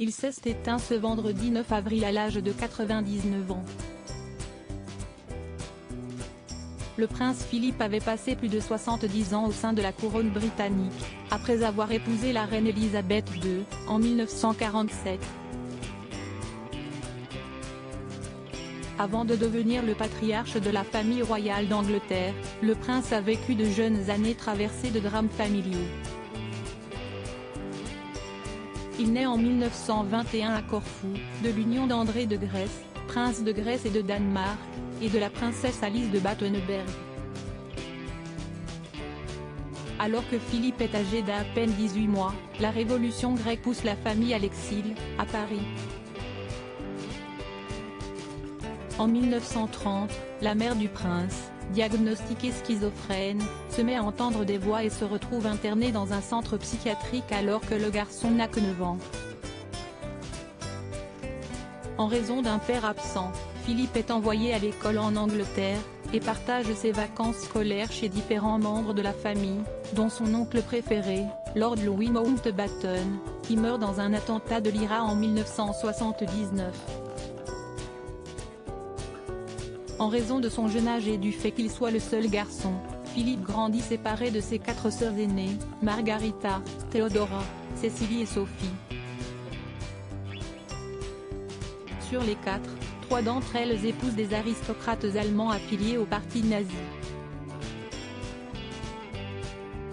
Il s'est éteint ce vendredi 9 avril à l'âge de 99 ans. Le prince Philippe avait passé plus de 70 ans au sein de la couronne britannique, après avoir épousé la reine Elisabeth II, en 1947. Avant de devenir le patriarche de la famille royale d'Angleterre, le prince a vécu de jeunes années traversées de drames familiaux. Il naît en 1921 à Corfou, de l'union d'André de Grèce, prince de Grèce et de Danemark, et de la princesse Alice de Battenberg. Alors que Philippe est âgé d'à peine 18 mois, la révolution grecque pousse la famille à l'exil, à Paris. En 1930, la mère du prince, diagnostiquée schizophrène, se met à entendre des voix et se retrouve internée dans un centre psychiatrique alors que le garçon n'a que 9 ans. En raison d'un père absent, Philippe est envoyé à l'école en Angleterre, et partage ses vacances scolaires chez différents membres de la famille, dont son oncle préféré, Lord Louis Mountbatten, qui meurt dans un attentat de l'IRA en 1979. En raison de son jeune âge et du fait qu'il soit le seul garçon, Philippe grandit séparé de ses 4 sœurs aînées, Margarita, Théodora, Cécilie et Sophie. Sur les 4, 3 d'entre elles épousent des aristocrates allemands affiliés au parti nazi.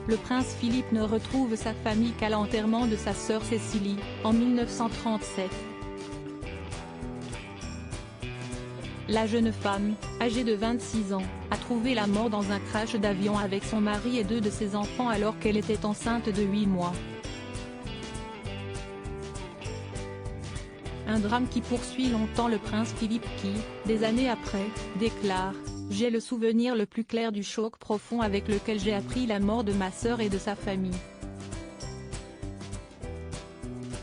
Le prince Philippe ne retrouve sa famille qu'à l'enterrement de sa sœur Cécilie, en 1937. La jeune femme, âgée de 26 ans, a trouvé la mort dans un crash d'avion avec son mari et 2 de ses enfants alors qu'elle était enceinte de 8 mois. Un drame qui poursuit longtemps le prince Philippe qui, des années après, déclare « J'ai le souvenir le plus clair du choc profond avec lequel j'ai appris la mort de ma sœur et de sa famille. »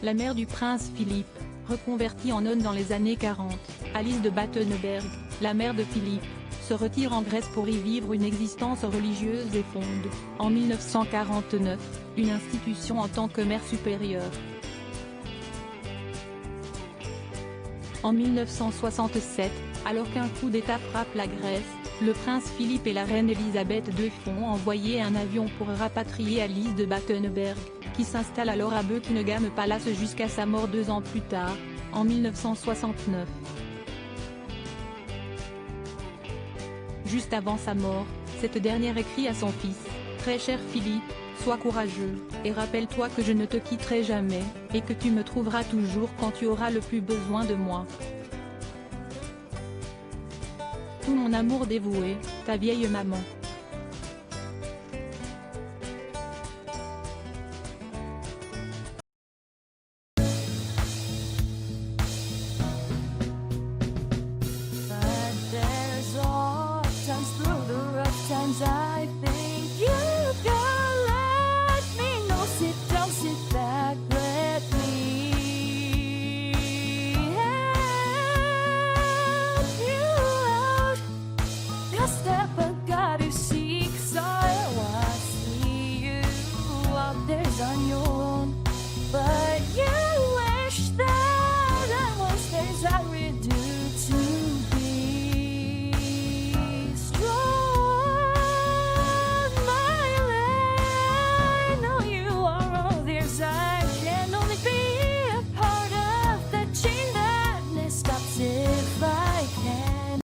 La mère du prince Philippe, reconvertie en nonne dans les années 40, Alice de Battenberg, la mère de Philippe, se retire en Grèce pour y vivre une existence religieuse et fonde, en 1949, une institution en tant que mère supérieure. En 1967, alors qu'un coup d'État frappe la Grèce, le prince Philippe et la reine Elisabeth II font envoyer un avion pour rapatrier Alice de Battenberg, qui s'installe alors à Buckingham Palace jusqu'à sa mort 2 ans plus tard, en 1969. Juste avant sa mort, cette dernière écrit à son fils « Très cher Philippe, sois courageux, et rappelle-toi que je ne te quitterai jamais, et que tu me trouveras toujours quand tu auras le plus besoin de moi. Tout mon amour dévoué, ta vieille maman. » But there's all times through the rough times I think